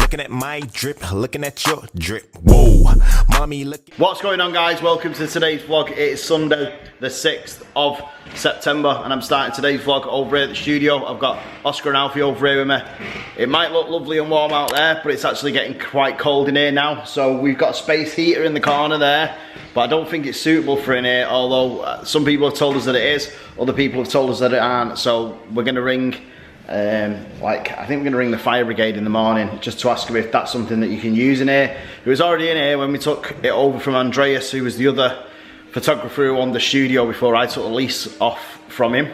Looking at my drip, looking at your drip. Whoa, mommy, look. What's going on, guys? Welcome to today's vlog. It is Sunday the 6th of September and I'm starting today's vlog over here at the studio. I've got Oscar and Alfie over here with me. It might look lovely and warm out there, but it's actually getting quite cold in here now. So we've got a space heater in the corner there, but I don't think it's suitable for in here, although some people have told us that it is, other people have told us that it aren't. So we're gonna ring I think we're going to ring the fire brigade in the morning just to ask them if that's something that you can use in here. It was already in here when we took it over from Andreas, who was the other photographer who owned the studio before I took the lease off from him.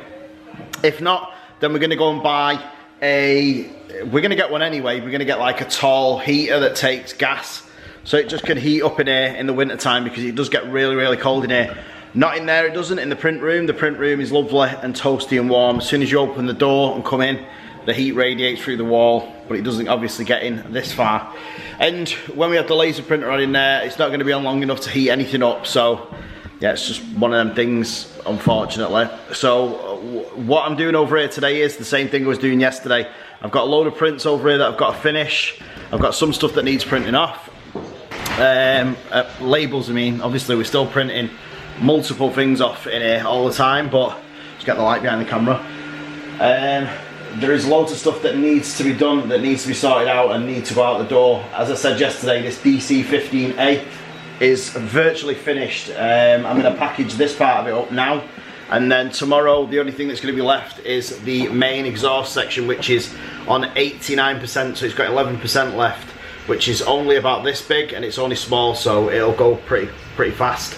If not, then we're going to go and buy we're going to get one anyway. We're going to get like a tall heater that takes gas, so it just can heat up in here in the winter time, because it does get really, really cold in here. Not in there, it doesn't. In the print room is lovely and toasty and warm. As soon as you open the door and come in, the heat radiates through the wall, but it doesn't obviously get in this far. And when we have the laser printer on in there, it's not going to be on long enough to heat anything up. So yeah, it's just one of them things, unfortunately. So what I'm doing over here today is the same thing I was doing yesterday. I've got a load of prints over here that I've got to finish. I've got some stuff that needs printing off. Labels, I mean, obviously we're still printing multiple things off in here all the time, but just get the light behind the camera. There is loads of stuff that needs to be done, that needs to be sorted out and needs to go out the door. As I said yesterday, this DC15A is virtually finished. I'm going to package this part of it up now, and then tomorrow the only thing that's going to be left is the main exhaust section, which is on 89%, so it's got 11% left, which is only about this big and it's only small, so it'll go pretty fast.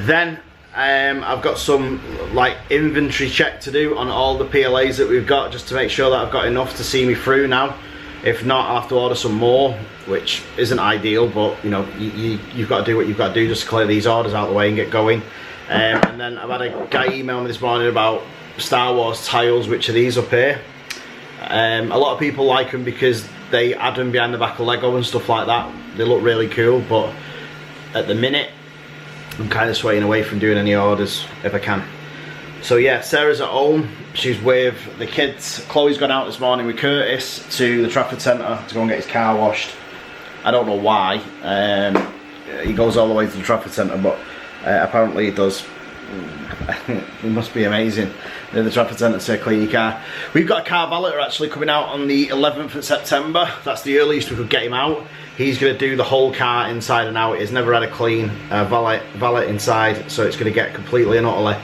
Then I've got some like inventory check to do on all the PLAs that we've got, just to make sure that I've got enough to see me through now. If not, I'll have to order some more, which isn't ideal, but you know, you've got to do what you've got to do just to clear these orders out of the way and get going. And then I've had a guy email me this morning about Star Wars tiles, which are these up here. A lot of people like them because they add them behind the back of Lego and stuff like that. They look really cool, but at the minute I'm kind of swaying away from doing any orders if I can. So yeah, Sarah's at home. She's with the kids. Chloe's gone out this morning with Curtis to the Trafford Centre to go and get his car washed. I don't know why. He goes all the way to the Trafford Centre, but apparently he does. It must be amazing. They're the Trafford Centre to clean your car. We've got a car valeter actually coming out on the 11th of September. That's the earliest we could get him out. He's going to do the whole car inside and out. He's never had a clean valet inside, so it's going to get completely and utterly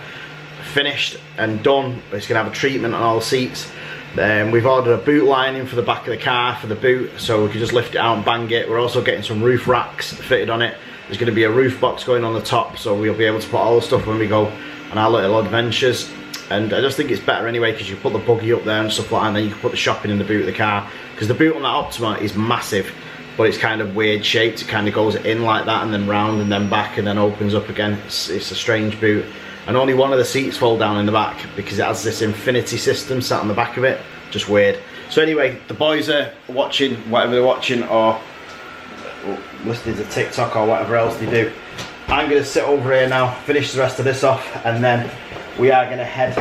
finished and done. It's going to have a treatment on all the seats. We've ordered a boot lining for the back of the car for the boot, so we can just lift it out and bang it. We're also getting some roof racks fitted on it. There's going to be a roof box going on the top, so we'll be able to put all the stuff when we go on our little adventures. And I just think it's better anyway, because you put the buggy up there and stuff like that, and then you can put the shopping in the boot of the car. Because the boot on that Optima is massive, but it's kind of weird shaped. It kind of goes in like that and then round and then back and then opens up again. It's a strange boot. And only one of the seats fold down in the back because it has this infinity system sat on the back of it. Just weird. So anyway, the boys are watching whatever they're watching, or listening to TikTok or whatever else they do. I'm going to sit over here now, finish the rest of this off, and then we are going to head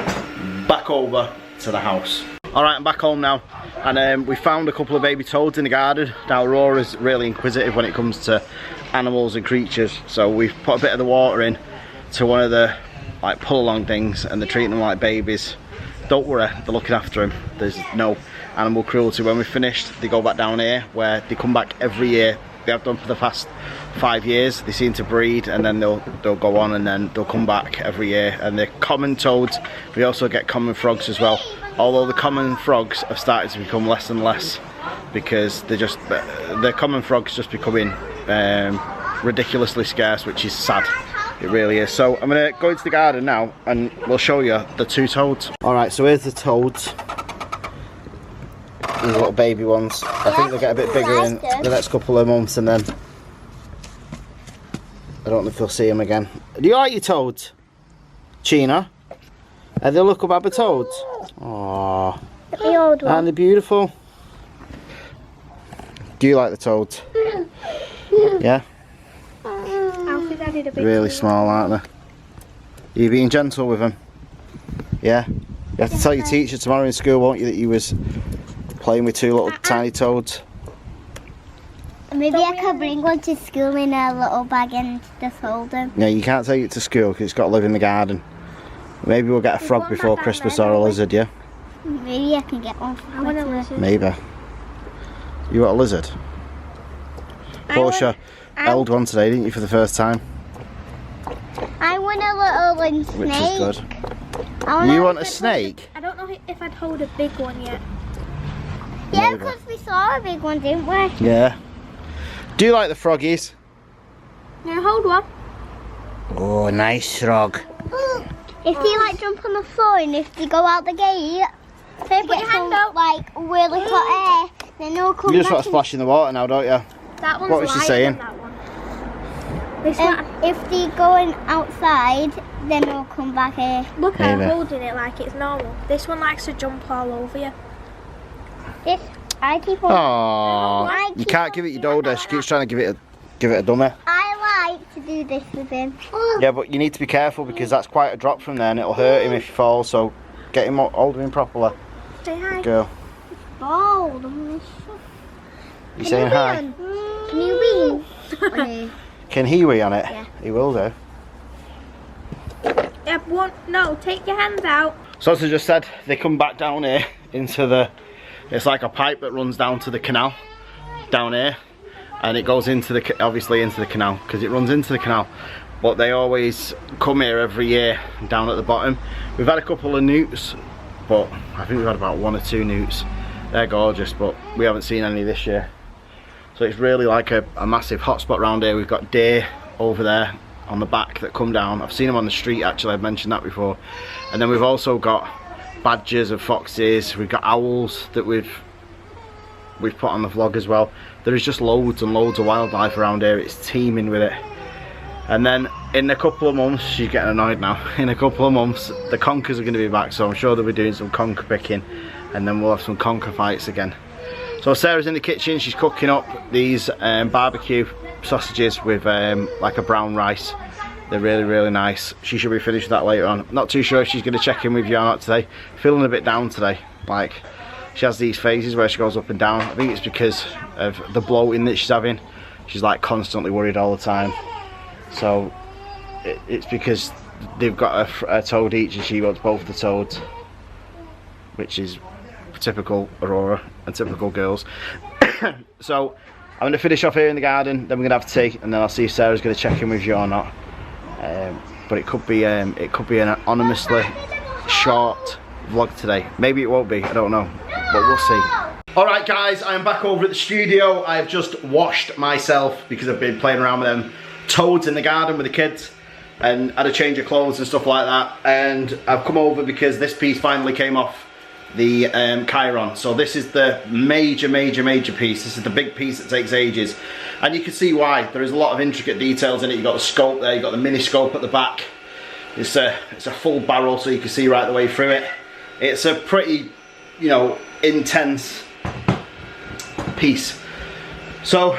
back over to the house. Alright, I'm back home now, and we found a couple of baby toads in the garden. Now Aurora's really inquisitive when it comes to animals and creatures, so we've put a bit of the water in to one of the like pull along things, and they're treating them like babies. Don't worry, they're looking after them. There's no animal cruelty. When we're finished, they go back down here, where they come back every year. They have done for the past 5 years. They seem to breed, and then they'll go on, and then they'll come back every year. And they're common toads. We also get common frogs as well, although the common frogs have started to become less and less, because the common frogs just becoming ridiculously scarce, which is sad. It really is. So I'm gonna go into the garden now and we'll show you the two toads. Alright, so here's the toads. These little baby ones. I think they'll get a bit bigger in the next couple of months, and then I don't know if you'll see them again. Do you like your toads, China? They look up at toads. Aww. The old one. Aren't they beautiful? Do you like the toads? Yeah? Really small, aren't they? Are you being gentle with them? Yeah? You have to tell your teacher tomorrow in school, won't you, that you was playing with two little tiny toads? Maybe I could bring one to school in a little bag and just hold them. Yeah, you can't take it to school because it's got to live in the garden. Maybe we'll get a frog before Christmas or a lizard, yeah? Maybe I can get one for I want a lizard. Maybe. You want a lizard? Portia held one today, didn't you, for the first time? I want a little snake. Which is good. You want a snake? I don't know if I'd hold a big one yet. Yeah, Maybe. because we saw a big one, didn't we? Yeah. Do you like the froggies? No, hold one. Oh, nice frog. If they like jump on the floor and if they go out the gate, Say, put your hand out. like really hot air, then they'll come You just back. want to splash in the water now, don't you? That one's What was she lighter saying? than that one. This one, If they going outside, then they'll come back here. look, I'm Maybe. holding it like it's normal. This one likes to jump all over you. This, I keep on. Aww. You can't give it your dodo. She keeps trying to give it a dummy. I like to do this with him. Yeah, but you need to be careful because that's quite a drop from there and it'll hurt him if he falls. So get him, hold him properly. Say hi. Girl. Bold. You saying hi? Can you wee? Can he wee on it? Yeah. He will do. Yeah, one. No, take your hands out. So as I just said, they come back down here into the, it's like a pipe that runs down to the canal down here, and it goes into the, obviously into the canal because it runs into the canal, but they always come here every year down at the bottom. We've had a couple of newts, but I think we've had about 1 or 2 newts. They're gorgeous, but we haven't seen any this year. So it's really like a massive hotspot around here. We've got deer over there on the back that come down. I've seen them on the street actually, I've mentioned that before. And then we've also got badgers and foxes. We've got owls that we've put on the vlog as well. There is just loads and loads of wildlife around here. It's teeming with it. And then in a couple of months, she's getting annoyed now. In a couple of months, the conkers are going to be back. So I'm sure they'll be doing some conker picking. And then we'll have some conker fights again. So Sarah's in the kitchen, she's cooking up these barbecue sausages with like a brown rice. They're really, really nice. She should be finished with that later on. Not too sure if she's going to check in with you or not today. Feeling a bit down today. Like, she has these phases where she goes up and down. I think it's because of the bloating that she's having. She's like constantly worried all the time. So it's because they've got a toad each and she wants both the toads, which is typical Aurora and typical girls. So I'm going to finish off here in the garden, then we're going to have tea, and then I'll see if Sarah's going to check in with you or not. But it could be an anonymously short vlog today. Maybe it won't be, I don't know, but we'll see. Alright guys, I'm back over at the studio. I've just washed myself because I've been playing around with them toads in the garden with the kids and had a change of clothes and stuff like that, and I've come over because this piece finally came off the Chiron. So this is the major piece. This is the big piece that takes ages, and you can see why. There is a lot of intricate details in it. You've got the scope there, you've got the mini scope at the back. It's a full barrel, so you can see right the way through it. It's a pretty, you know, intense piece. So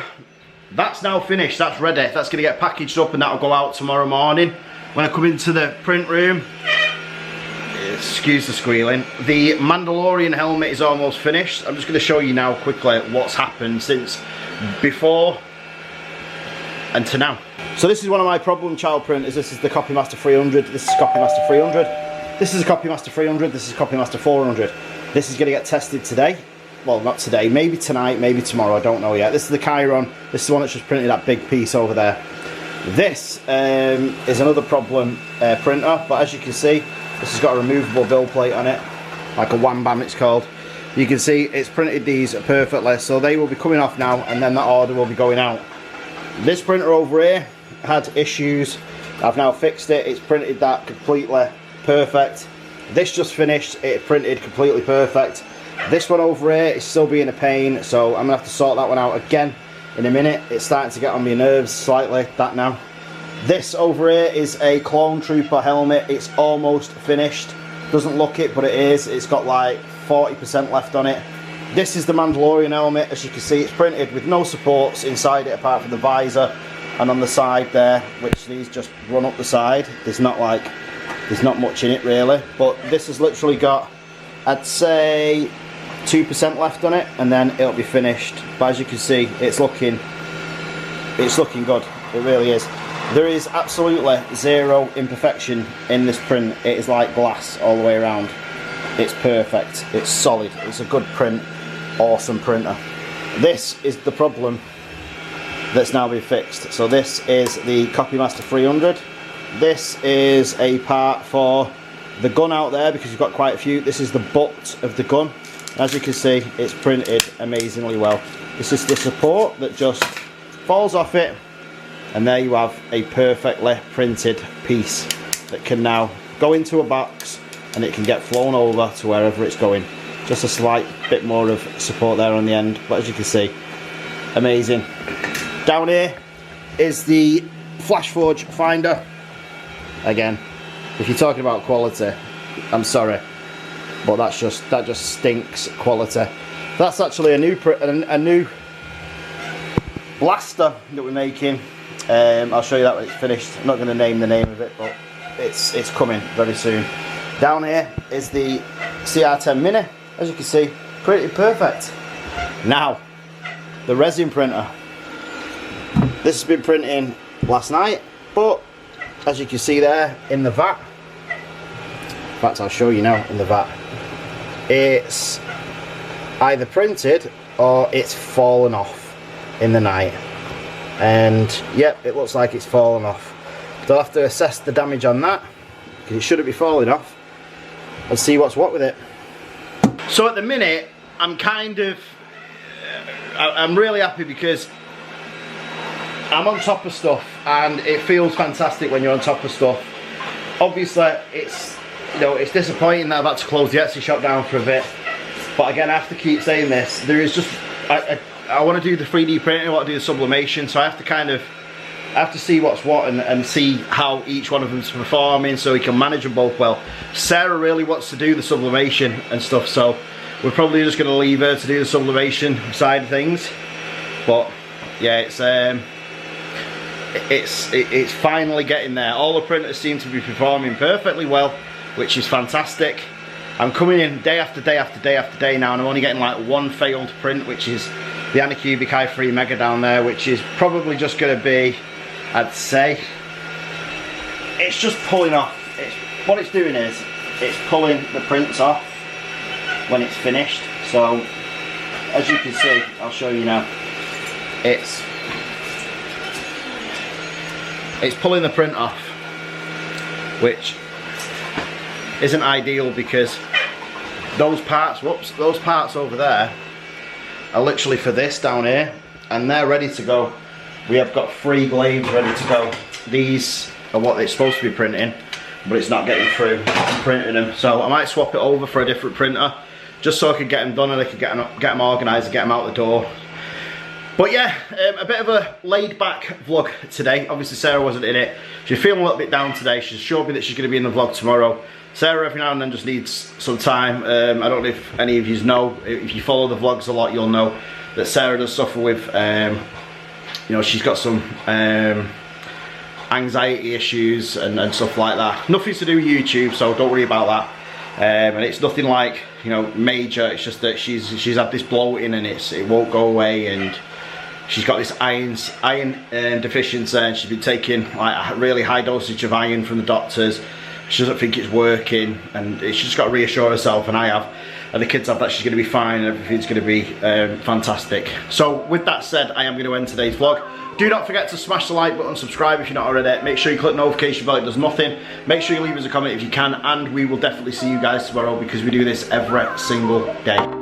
that's now finished, that's ready. That's gonna get packaged up and that'll go out tomorrow morning. When I come into the print room, excuse the squealing, the Mandalorian helmet is almost finished. I'm just going to show you now quickly what's happened since before and to now. So this is one of my problem child printers. This is the Copymaster 300. This is Copymaster 300. This is a Copymaster 300. This is Copymaster 400. This is going to get tested today. Well, not today, maybe tonight, maybe tomorrow, I don't know yet. This is the Chiron. This is the one that's just printed that big piece over there. This is another problem printer, but as you can see, this has got a removable bill plate on it, like a wham bam it's called. You can see it's printed these perfectly, so they will be coming off now and then that order will be going out. This printer over here had issues. I've now fixed it. It's printed that completely perfect. This just finished, it printed completely perfect. This one over here is still being a pain, so I'm gonna have to sort that one out again in a minute. It's starting to get on my nerves slightly, that now. This over here is a Clone Trooper helmet. It's almost finished. Doesn't look it, but it is. It's got like 40% left on it. This is the Mandalorian helmet. As you can see, it's printed with no supports inside it apart from the visor and on the side there, which these just run up the side. There's not much in it really, but this has literally got, I'd say, 2% left on it and then it'll be finished. But as you can see, it's looking it's looking good, it really is. There is absolutely zero imperfection in this print. It is like glass all the way around. It's perfect, it's solid, it's a good print, awesome printer. This is the problem that's now been fixed. So this is the Copymaster 300. This is a part for the gun out there because you've got quite a few. This is the butt of the gun. As you can see, it's printed amazingly well. This is the support that just falls off it, and there you have a perfectly printed piece that can now go into a box and it can get flown over to wherever it's going. Just a slight bit more of support there on the end, but as you can see, amazing. Down here is the Flash Forge finder. Again, if you're talking about quality, I'm sorry, but that just stinks quality. That's actually a new blaster that we're making. I'll show you that when it's finished. I'm not going to name the name of it, but it's coming very soon. Down here is the CR10 Mini. As you can see, pretty perfect. Now, the resin printer. This has been printing last night, but as you can see there in the vat, in fact I'll show you now in the vat, it's either printed or it's fallen off in the night. And yep, it looks like it's fallen off. So I'll have to assess the damage on that, because it shouldn't be falling off, and see what's what with it. So at the minute, I'm really happy because I'm on top of stuff, and it feels fantastic when you're on top of stuff. Obviously, it's disappointing that I've had to close the Etsy shop down for a bit, but again, I have to keep saying this. There is just I want to do the 3D printing, I want to do the sublimation, so I have to see what's what and see how each one of them's performing so we can manage them both well. Sarah really wants to do the sublimation and stuff, so we're probably just going to leave her to do the sublimation side of things. But yeah, it's finally getting there. All the printers seem to be performing perfectly well, which is fantastic. I'm coming in day after day after day after day now, and I'm only getting like one failed print, which is the Anycubic i3 Mega down there, which is probably just going to be, I'd say, it's just pulling off. What it's doing is it's pulling the prints off when it's finished. So as you can see, I'll show you now, it's pulling the print off, which isn't ideal because those parts over there are literally for this down here, and they're ready to go. We have got 3 glaives ready to go. These are what it's supposed to be printing, but it's not getting through printing them. So I might swap it over for a different printer, just so I could get them done and I could get them organised and get them out the door. But yeah, a bit of a laid back vlog today. Obviously Sarah wasn't in it. She's feeling a little bit down today. She's assured me that she's going to be in the vlog tomorrow. Sarah every now and then just needs some time. I don't know if any of you know, if you follow the vlogs a lot, you'll know that Sarah does suffer with, you know, she's got some anxiety issues and stuff like that. Nothing to do with YouTube, so don't worry about that. And it's nothing like, you know, major. It's just that she's had this bloating and it won't go away, and she's got this iron deficiency, and she's been taking like a really high dosage of iron from the doctors. She doesn't think it's working, and she's just got to reassure herself, and I have, and the kids have, that she's going to be fine and everything's going to be fantastic. So with that said, I am going to end today's vlog. Do not forget to smash the like button, subscribe if you're not already. Make sure you click the notification bell, it does nothing. Make sure you leave us a comment if you can, and we will definitely see you guys tomorrow because we do this every single day.